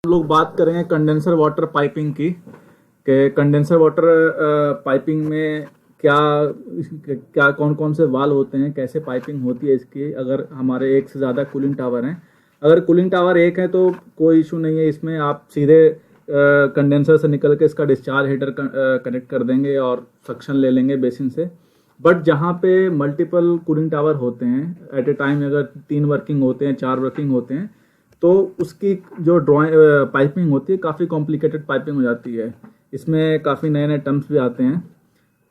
हम लोग बात करेंगे कंडेंसर वाटर पाइपिंग की कि कंडेंसर वाटर पाइपिंग में क्या क्या कौन कौन से वाल्व होते हैं, कैसे पाइपिंग होती है इसकी। अगर हमारे एक से ज़्यादा कूलिंग टावर हैं, अगर कूलिंग टावर एक है तो कोई इशू नहीं है, इसमें आप सीधे कंडेंसर से निकल के इसका डिस्चार्ज हीटर कनेक्ट कर देंगे और सक्शन ले लेंगे बेसिन से। बट जहाँ पे मल्टीपल कूलिंग टावर होते हैं एट ए टाइम, अगर 3 वर्किंग होते हैं, 4 वर्किंग होते हैं, तो उसकी जो पाइपिंग होती है काफ़ी कॉम्प्लिकेटेड पाइपिंग हो जाती है। इसमें काफ़ी नए नए टर्म्स भी आते हैं।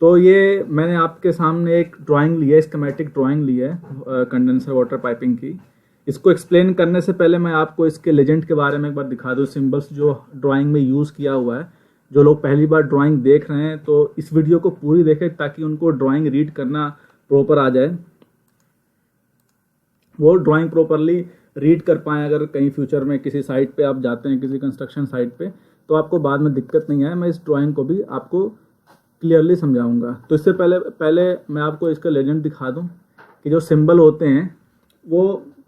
तो ये मैंने आपके सामने एक ड्राइंग ली है, स्कीमेटिक ड्राइंग ली है कंडेंसर वाटर पाइपिंग की। इसको एक्सप्लेन करने से पहले मैं आपको इसके लेजेंड के बारे में एक बार दिखा दूँ, सिंबल्स जो ड्राइंग में यूज़ किया हुआ है। जो लोग पहली बार ड्राइंग देख रहे हैं तो इस वीडियो को पूरी देखें ताकि उनको ड्राइंग रीड करना प्रॉपर आ जाए, वो ड्राइंग प्रॉपरली रीड कर पाएँ। अगर कहीं फ्यूचर में किसी साइट पे आप जाते हैं, किसी कंस्ट्रक्शन साइट पे, तो आपको बाद में दिक्कत नहीं आए। मैं इस ड्राइंग को भी आपको क्लियरली समझाऊंगा। तो इससे पहले मैं आपको इसका लेजेंड दिखा दूं कि जो सिंबल होते हैं वो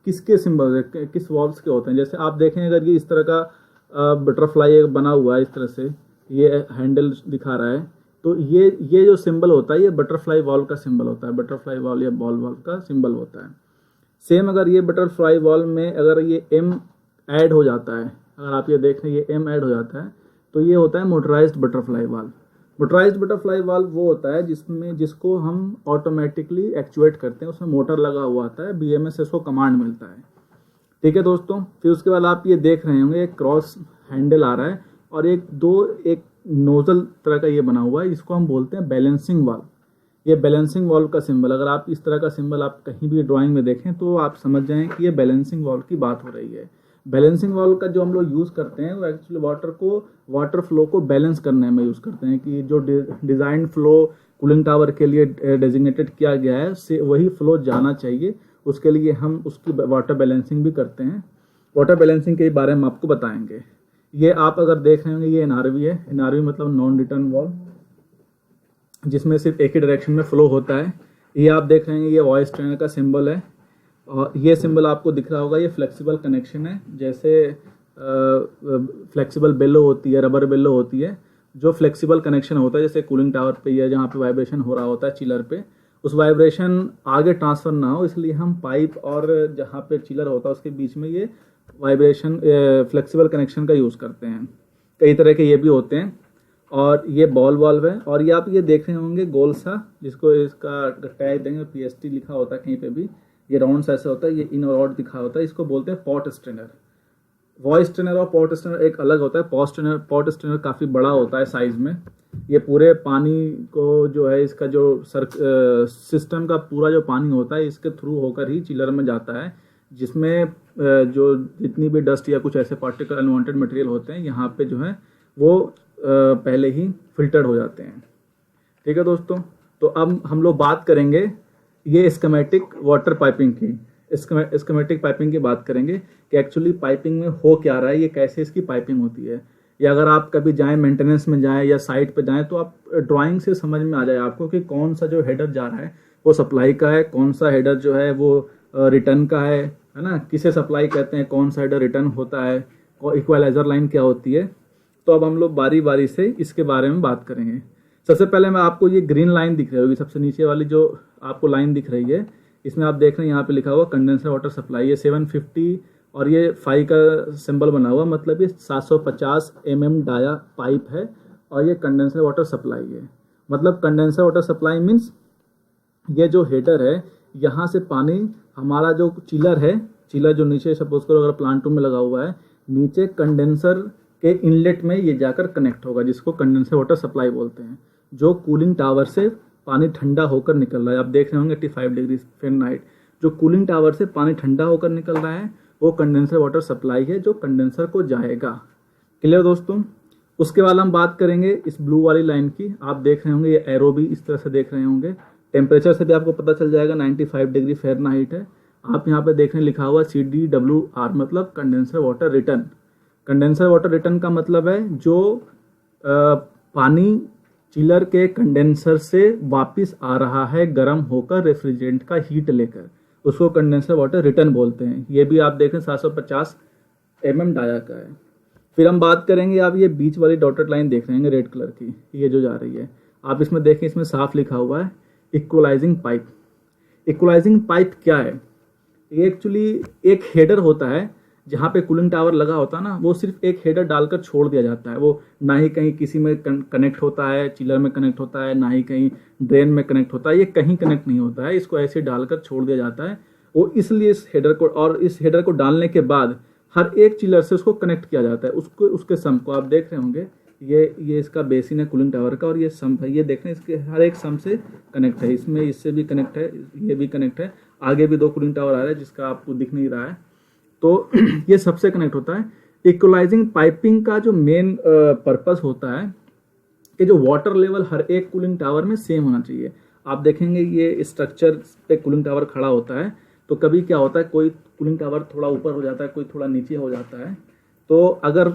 किसके सिंबल है, किस वॉल्व्स के होते हैं। जैसे आप देखें, अगर ये इस तरह का बटरफ्लाई बना हुआ है, इस तरह से ये हैंडल दिखा रहा है, तो ये जो सिंबल होता है ये बटरफ्लाई वॉल्व का सिंबल होता है, बटरफ्लाई वॉल्व या बॉल वॉल्व का सिंबल होता है। सेम अगर ये बटरफ्लाई वॉल्व में अगर ये एम ऐड हो जाता है, अगर आप ये देख रहे हैं ये एम ऐड हो जाता है, तो ये होता है motorised butterfly valve. Motorised butterfly valve वो होता है जिसको हम ऑटोमेटिकली एक्चुएट करते हैं, उसमें मोटर लगा हुआ आता है, बीएमएस से उसको कमांड मिलता है। ठीक है दोस्तों, फिर उसके बाद आप ये देख रहे होंगे एक क्रॉस हैंडल आ रहा है और एक नोजल तरह का ये बना हुआ है, इसको हम बोलते हैं बैलेंसिंग वाल्व। ये बैलेंसिंग वाल्व का सिंबल, अगर आप इस तरह का सिंबल आप कहीं भी ड्राइंग में देखें तो आप समझ जाएं कि ये बैलेंसिंग वाल्व की बात हो रही है। बैलेंसिंग वाल्व का जो हम लोग यूज़ करते हैं वो एक्चुअली वाटर फ्लो को बैलेंस करने में यूज़ करते हैं, कि जो डिज़ाइन फ्लो कूलिंग टावर के लिए डेजिग्नेटेड किया गया है से वही फ्लो जाना चाहिए। उसके लिए हम उसकी वाटर बैलेंसिंग भी करते हैं। वाटर बैलेंसिंग के बारे में आपको बताएंगे। ये आप अगर देख रहे होंगे ये एनआरवी है, एनआरवी मतलब नॉन रिटर्न वाल्व, जिसमें सिर्फ एक ही डायरेक्शन में फ्लो होता है। ये आप देख रहे हैं ये वॉइस ट्रेनर का सिंबल है और ये सिंबल आपको दिख रहा होगा, ये फ्लेक्सिबल कनेक्शन है। जैसे फ्लेक्सिबल बेलो होती है, रबर बेलो होती है, जो फ्लेक्सिबल कनेक्शन होता है, जैसे कूलिंग टावर पे या जहाँ पे वाइब्रेशन हो रहा होता है चिलर पे, उस वाइब्रेशन आगे ट्रांसफर ना हो इसलिए हम पाइप और जहाँ पे चिलर होता है उसके बीच में ये वाइब्रेशन फ्लेक्सिबल कनेक्शन का यूज़ करते हैं। कई तरह के ये भी होते हैं। और ये बॉल वाल्व है और ये आप ये देख रहे होंगे गोल सा, जिसको इसका टैग देंगे पीएसटी लिखा होता है कहीं पे भी, ये राउंड सा ऐसा होता है, ये इन और आउट दिखा होता है, इसको बोलते हैं पॉट स्ट्रेनर। वॉइस ट्रेनर और पॉट स्ट्रेनर एक अलग होता है। पॉट स्ट्रेनर काफ़ी बड़ा होता है साइज में। ये पूरे पानी को जो है इसका जो सिस्टम का पूरा जो पानी होता है इसके थ्रू होकर ही चिलर में जाता है, जिसमें जो जितनी भी डस्ट या कुछ ऐसे पार्टिकल अनवांटेड मटेरियल होते हैं यहाँ पे जो है वो पहले ही फिल्टर्ड हो जाते हैं। ठीक है दोस्तों, तो अब हम लोग बात करेंगे ये स्कीमेटिक वाटर पाइपिंग की, स्कीमेटिक पाइपिंग की बात करेंगे कि एक्चुअली पाइपिंग में हो क्या रहा है, ये कैसे इसकी पाइपिंग होती है। या अगर आप कभी जाएं मेंटेनेंस में जाएं या साइट पे जाएं तो आप ड्राइंग से समझ में आ जाए आपको कि कौन सा जो हेडर जा रहा है वो सप्लाई का है, कौन सा हेडर जो है वो रिटर्न का है ना, किसे सप्लाई कहते हैं, कौन सा हेडर रिटर्न होता है, इक्वलाइजर लाइन क्या होती है। तो अब हम लोग बारी बारी से इसके बारे में बात करेंगे। सबसे पहले मैं आपको ये ग्रीन लाइन दिख रही होगी, सबसे नीचे वाली जो आपको लाइन दिख रही है, इसमें आप देख रहे हैं यहाँ पे लिखा हुआ कंडेंसर वाटर सप्लाई। ये 750 और ये 5 का सिंबल बना हुआ, मतलब ये 750 mm डाया पाइप है और ये कंडेंसर वाटर सप्लाई है। मतलब कंडेंसर वाटर सप्लाई मीन्स ये जो हेडर है यहाँ से पानी हमारा जो चिलर है, चिलर जो नीचे सपोज करो अगर प्लांट रूम में लगा हुआ है, नीचे कंडेंसर के इनलेट में ये जाकर कनेक्ट होगा, जिसको कंडेंसर वाटर सप्लाई बोलते हैं। जो कूलिंग टावर से पानी ठंडा होकर निकल रहा है, आप देख रहे होंगे 85 डिग्री फ़ारेनहाइट, जो कूलिंग टावर से पानी ठंडा होकर निकल रहा है वो कंडेंसर वाटर सप्लाई है जो कंडेंसर को जाएगा। क्लियर दोस्तों। उसके बाद हम बात करेंगे इस ब्लू वाली लाइन की। आप देख रहे होंगे ये एरो भी इस तरह से देख रहे होंगे, टेम्परेचर से भी आपको पता चल जाएगा 95 डिग्री फ़ारेनहाइट है। आप यहाँ पे देखने लिखा हुआ CDWR मतलब condenser water return. Condenser water return का मतलब है जो पानी चिलर के कंडेंसर से वापस आ रहा है गर्म होकर रेफ्रिजरेंट का हीट लेकर, उसको कंडेंसर वाटर रिटर्न बोलते हैं। ये भी आप देखें 750 mm डाया का है। फिर हम बात करेंगे, आप ये बीच वाली डॉटेड लाइन देख रहे हैं रेड कलर की, ये जो जा रही है, आप इसमें देखें, इसमें साफ लिखा हुआ है इक्वलाइजिंग पाइप। इक्वलाइजिंग पाइप क्या है? ये एक्चुअली एक हेडर होता है, जहाँ पे कूलिंग टावर लगा होता है ना, वो सिर्फ एक हेडर डालकर छोड़ दिया जाता है। वो ना ही कहीं किसी में कनेक्ट होता है, चिलर में कनेक्ट होता है, ना ही कहीं ड्रेन में कनेक्ट होता है, ये कहीं कनेक्ट नहीं होता है, इसको ऐसे डालकर छोड़ दिया जाता है। वो इसलिए इस हेडर को, और इस हेडर को डालने के बाद हर एक चिलर से उसको कनेक्ट किया जाता है। उसको, उसके सम्प को आप देख रहे होंगे, ये इसका बेसिन है कूलिंग टावर का, और ये सम्प है, ये देख रहे हैं, इसके हर एक सम्प से कनेक्ट है। इसमें इससे भी कनेक्ट है, ये भी कनेक्ट है, आगे भी 2 कूलिंग टावर आ रहे हैं जिसका आपको दिख नहीं रहा है, तो ये सबसे कनेक्ट होता है। इक्वलाइजिंग पाइपिंग का जो मेन पर्पस होता है कि जो वाटर लेवल हर एक कूलिंग टावर में सेम होना चाहिए। आप देखेंगे ये स्ट्रक्चर पे कूलिंग टावर खड़ा होता है, तो कभी क्या होता है, कोई कूलिंग टावर थोड़ा ऊपर हो जाता है, कोई थोड़ा नीचे हो जाता है, तो अगर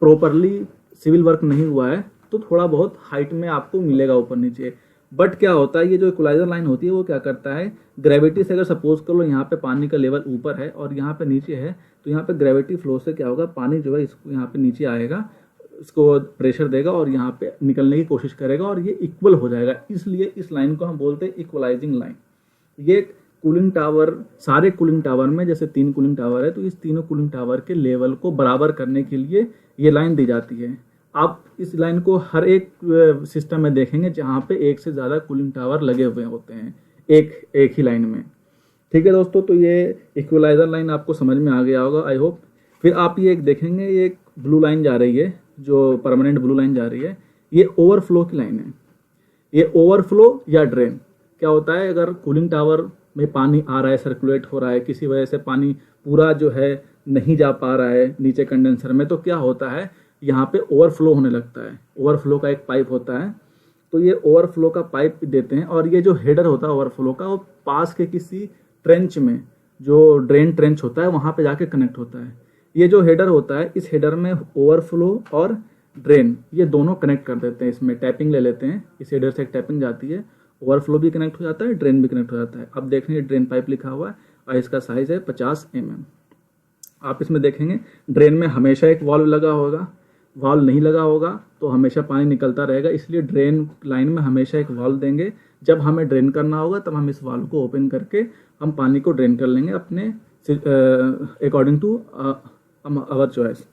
प्रॉपरली सिविल वर्क नहीं हुआ है तो थोड़ा बहुत हाइट में आपको मिलेगा ऊपर नीचे। बट क्या होता है, ये जो इक्वलाइजर लाइन होती है वो क्या करता है, ग्रेविटी से अगर सपोज कर लो यहाँ पे पानी का लेवल ऊपर है और यहाँ पे नीचे है, तो यहाँ पे ग्रेविटी फ्लो से क्या होगा, पानी जो है इसको यहाँ पे नीचे आएगा, इसको प्रेशर देगा और यहाँ पे निकलने की कोशिश करेगा और ये इक्वल हो जाएगा। इसलिए इस लाइन को हम बोलते हैं इक्वलाइजिंग लाइन। ये कूलिंग टावर, सारे कूलिंग टावर में जैसे 3 कूलिंग टावर है, तो इस तीनों कूलिंग टावर के लेवल को बराबर करने के लिए ये लाइन दी जाती है। आप इस लाइन को हर एक सिस्टम में देखेंगे जहाँ पे एक से ज़्यादा कूलिंग टावर लगे हुए होते हैं एक ही लाइन में। ठीक है दोस्तों, तो ये इक्वलाइजर लाइन आपको समझ में आ गया होगा, आई होप। फिर आप ये एक देखेंगे, ये एक ब्लू लाइन जा रही है, जो परमानेंट ब्लू लाइन जा रही है, ये ओवरफ्लो की लाइन है। ये ओवरफ्लो या ड्रेन क्या होता है, अगर कूलिंग टावर में पानी आ रहा है, सर्कुलेट हो रहा है, किसी वजह से पानी पूरा जो है नहीं जा पा रहा है नीचे कंडेंसर में, तो क्या होता है, यहाँ पे ओवरफ्लो होने लगता है। ओवरफ्लो का एक पाइप होता है, तो ये ओवरफ्लो का पाइप देते हैं, और ये जो हेडर होता है ओवरफ्लो का, वो पास के किसी ट्रेंच में, जो ड्रेन ट्रेंच होता है, वहाँ पे जाके कनेक्ट होता है। ये जो हेडर होता है, इस हेडर में ओवरफ्लो और ड्रेन ये दोनों कनेक्ट कर देते हैं। इसमें टैपिंग ले लेते हैं, इस हेडर से एक टैपिंग जाती है, ओवरफ्लो भी कनेक्ट हो जाता है, ड्रेन भी कनेक्ट हो जाता है। अब देखेंगे ड्रेन पाइप लिखा हुआ है और इसका साइज है 50 mm। आप इसमें देखेंगे ड्रेन में हमेशा एक वाल्व लगा होगा, वाल्व नहीं लगा होगा तो हमेशा पानी निकलता रहेगा, इसलिए ड्रेन लाइन में हमेशा एक वाल्व देंगे। जब हमें ड्रेन करना होगा तब हम इस वाल्व को ओपन करके हम पानी को ड्रेन कर लेंगे अपने अकॉर्डिंग टू आवर चॉइस।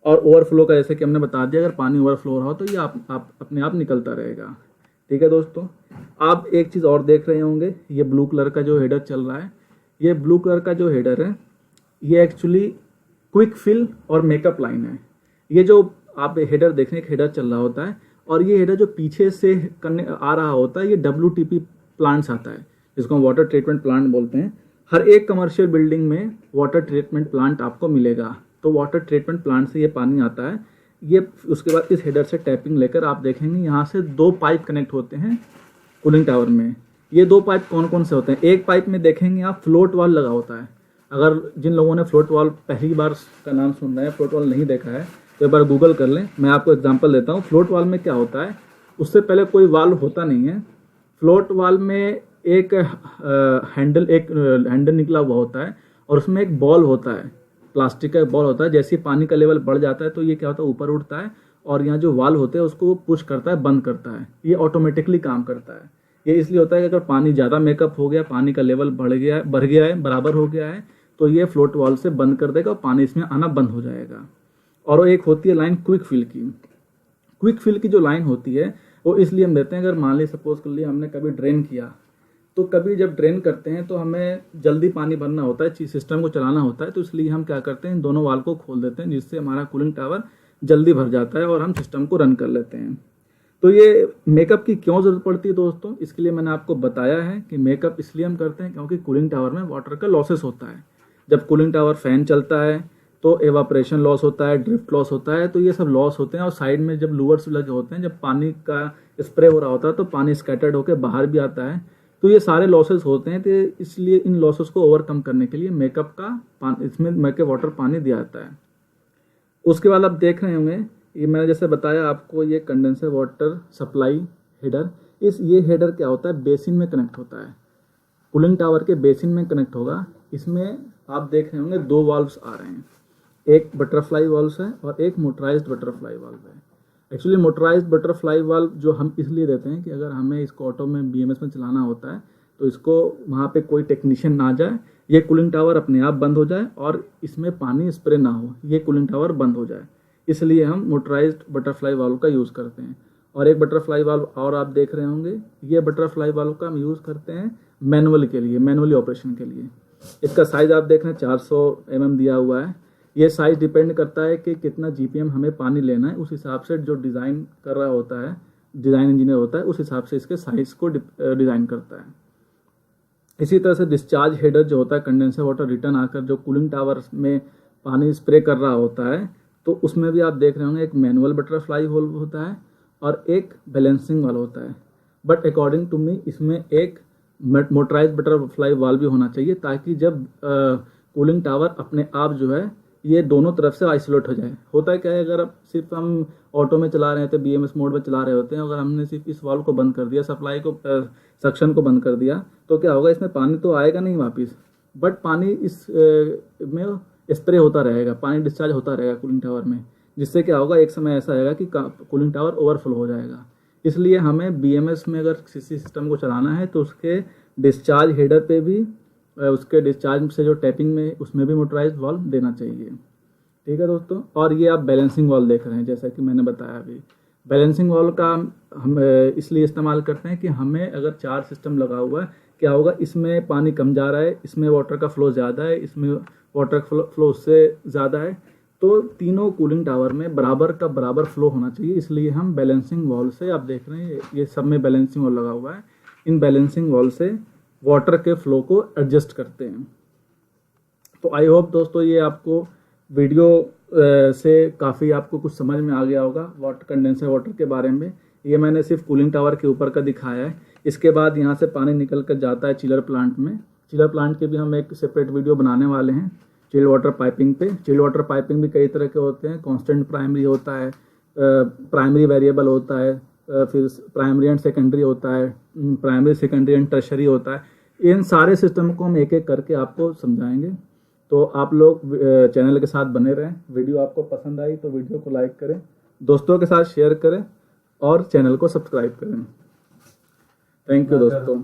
और ओवरफ्लो का जैसे कि हमने बता दिया, अगर पानी ओवरफ्लो हो रहा हो तो ये आप अपने आप निकलता रहेगा। ठीक है दोस्तों, आप एक चीज़ और देख रहे होंगे, ये ब्लू कलर का जो हेडर चल रहा है, ये ब्लू कलर का जो हेडर है, ये एक्चुअली क्विक फिल और मेकअप लाइन है। ये जो आप हेडर देख रहे हैं, एक हेडर चल रहा होता है, और ये हेडर जो पीछे से आ रहा होता है, ये WTP प्लांट्स आता है, जिसको हम वाटर ट्रीटमेंट प्लांट बोलते हैं। हर एक कमर्शियल बिल्डिंग में वाटर ट्रीटमेंट प्लांट आपको मिलेगा, तो वाटर ट्रीटमेंट प्लांट से ये पानी आता है। ये उसके बाद इस हेडर से टैपिंग लेकर आप देखेंगे यहाँ से 2 पाइप कनेक्ट होते हैं कूलिंग टावर में। ये 2 पाइप कौन कौन से होते हैं, एक पाइप में देखेंगे आप फ्लोट वाल लगा होता है। अगर जिन लोगों ने फ्लोट वाल पहली बार का नाम सुन रहे हैं, फ्लोट वाल नहीं देखा है, तो एक बार गूगल कर लें। मैं आपको एग्जांपल देता हूँ। फ्लोट वाल में क्या होता है, उससे पहले कोई वाल्व होता नहीं है। फ्लोट वाल में एक हैंडल निकला हुआ होता है, और उसमें एक बॉल होता है, प्लास्टिक का बॉल होता है। जैसे ही पानी का लेवल बढ़ जाता है तो ये क्या होता है, ऊपर उठता है, और यहाँ जो वाल्व होते हैं उसको पुश करता है, बंद करता है। ये ऑटोमेटिकली काम करता है। ये इसलिए होता है कि अगर पानी ज़्यादा मेकअप हो गया, पानी का लेवल बढ़ गया है, बराबर हो गया है, तो ये फ्लोट वाल से बंद कर देगा और पानी इसमें आना बंद हो जाएगा। और वो एक होती है लाइन क्विक फिल की। क्विक फिल की जो लाइन होती है वो इसलिए हम देते हैं, अगर मान ली सपोज कर लिया हमने कभी ड्रेन किया, तो कभी जब ड्रेन करते हैं तो हमें जल्दी पानी भरना होता है, सिस्टम को चलाना होता है, तो इसलिए हम क्या करते हैं, दोनों वाल्व को खोल देते हैं, जिससे हमारा कूलिंग टावर जल्दी भर जाता है और हम सिस्टम को रन कर लेते हैं। तो ये मेकअप की क्यों ज़रूरत पड़ती है दोस्तों, इसके लिए मैंने आपको बताया है कि मेकअप इसलिए हम करते हैं क्योंकि कूलिंग टावर में वाटर का लॉसेस होता है। जब कूलिंग टावर फैन चलता है तो एवापोरेशन लॉस होता है, ड्रिफ्ट लॉस होता है, तो ये सब लॉस होते हैं। और साइड में जब लूवर्स लगे होते हैं, जब पानी का स्प्रे हो रहा होता है तो पानी स्कैटर्ड होकर बाहर भी आता है, तो ये सारे लॉसेस होते हैं। तो इसलिए इन लॉसेस को ओवरकम करने के लिए मेकअप का इसमें मेकअप वाटर पानी दिया जाता है। उसके बाद आप देख रहे होंगे, ये मैंने जैसे बताया आपको, ये कंडेंसर वाटर सप्लाई हेडर, ये हेडर क्या होता है, बेसिन में कनेक्ट होता है, कूलिंग टावर के बेसिन में कनेक्ट होगा। इसमें आप देख रहे होंगे 2 वाल्व्स आ रहे हैं, एक बटरफ्लाई वाल्व है और एक मोटराइज्ड बटरफ्लाई वाल्व है। एक्चुअली मोटराइज्ड बटरफ्लाई वाल्व जो हम इसलिए देते हैं कि अगर हमें इसको ऑटो में बीएमएस में चलाना होता है तो इसको वहाँ पे कोई टेक्नीशियन ना जाए, ये कूलिंग टावर अपने आप बंद हो जाए और इसमें पानी स्प्रे ना हो, ये कूलिंग टावर बंद हो जाए, इसलिए हम मोटराइज्ड बटरफ्लाई वाल्व का यूज़ करते हैं। और एक बटरफ्लाई वाल्व और आप देख रहे होंगे, ये बटरफ्लाई वाल्व का हम यूज़ करते हैं मैनुअल के लिए, मैनुअली ऑपरेशन के लिए। इसका साइज़ आप देख रहे हैं 400 mm दिया हुआ है। ये साइज़ डिपेंड करता है कि कितना जीपीएम हमें पानी लेना है, उस हिसाब से जो डिज़ाइन कर रहा होता है, डिज़ाइन इंजीनियर होता है, उस हिसाब से इसके साइज़ को डिज़ाइन करता है। इसी तरह से डिस्चार्ज हेडर जो होता है, कंडेंसर वाटर रिटर्न आकर जो कूलिंग टावर में पानी स्प्रे कर रहा होता है, तो उसमें भी आप देख रहे होंगे एक मैनुअल बटरफ्लाई वाल्व होता है और एक बैलेंसिंग वाल्व होता है। बट अकॉर्डिंग टू मी इसमें एक मोटराइज्ड बटरफ्लाई वाल्व भी होना चाहिए, ताकि जब कूलिंग टावर अपने आप जो है ये दोनों तरफ से आइसोलेट हो जाए। होता है क्या है, अगर अब सिर्फ हम ऑटो में चला रहे थे, बीएमएस मोड में चला रहे होते हैं, अगर हमने सिर्फ इस वाल्व को बंद कर दिया, सप्लाई को सक्शन को बंद कर दिया, तो क्या होगा, इसमें पानी तो आएगा नहीं वापस, बट पानी इस में स्प्रे होता रहेगा, पानी डिस्चार्ज होता रहेगा कूलिंग टावर में, जिससे क्या होगा, एक समय ऐसा आएगा कि कूलिंग टावर ओवरफ्लो हो जाएगा। इसलिए हमें बीएमएस में अगर किसी सिस्टम को चलाना है तो उसके डिस्चार्ज हेडर पे भी, उसके डिस्चार्ज से जो टैपिंग में, उसमें भी मोटराइज्ड वाल्व देना चाहिए। ठीक है दोस्तों। और ये आप बैलेंसिंग वाल्व देख रहे हैं, जैसा कि मैंने बताया अभी। बैलेंसिंग वाल्व का हम इसलिए इस्तेमाल करते हैं कि हमें अगर 4 सिस्टम लगा हुआ है, क्या होगा, इसमें पानी कम जा रहा है, इसमें वाटर का फ्लो ज़्यादा है, इसमें वाटर फ्लो उससे ज़्यादा है, तो तीनों कूलिंग टावर में बराबर का बराबर फ्लो होना चाहिए। इसलिए हम बैलेंसिंग वाल्व से, आप देख रहे हैं ये सब में बैलेंसिंग वाल्व लगा हुआ है, इन बैलेंसिंग वाल्व से वाटर के फ्लो को एडजस्ट करते हैं। तो आई होप दोस्तों ये आपको वीडियो से काफ़ी आपको कुछ समझ में आ गया होगा वाटर कंडेंसर वाटर के बारे में। ये मैंने सिर्फ कूलिंग टावर के ऊपर का दिखाया है। इसके बाद यहाँ से पानी निकल कर जाता है चिलर प्लांट में। चिलर प्लांट के भी हम एक सेपरेट वीडियो बनाने वाले हैं चिल वाटर पाइपिंग पे। चिल वाटर पाइपिंग भी कई तरह के होते हैं, कांस्टेंट प्राइमरी होता है, प्राइमरी वेरिएबल होता है, फिर प्राइमरी एंड सेकेंडरी होता है, प्राइमरी सेकेंडरी एंड टर्शरी होता है। इन सारे सिस्टम को हम एक एक करके आपको समझाएंगे। तो आप लोग चैनल के साथ बने रहें। वीडियो आपको पसंद आई तो वीडियो को लाइक करें, दोस्तों के साथ शेयर करें और चैनल को सब्सक्राइब करें। थैंक यू दोस्तों।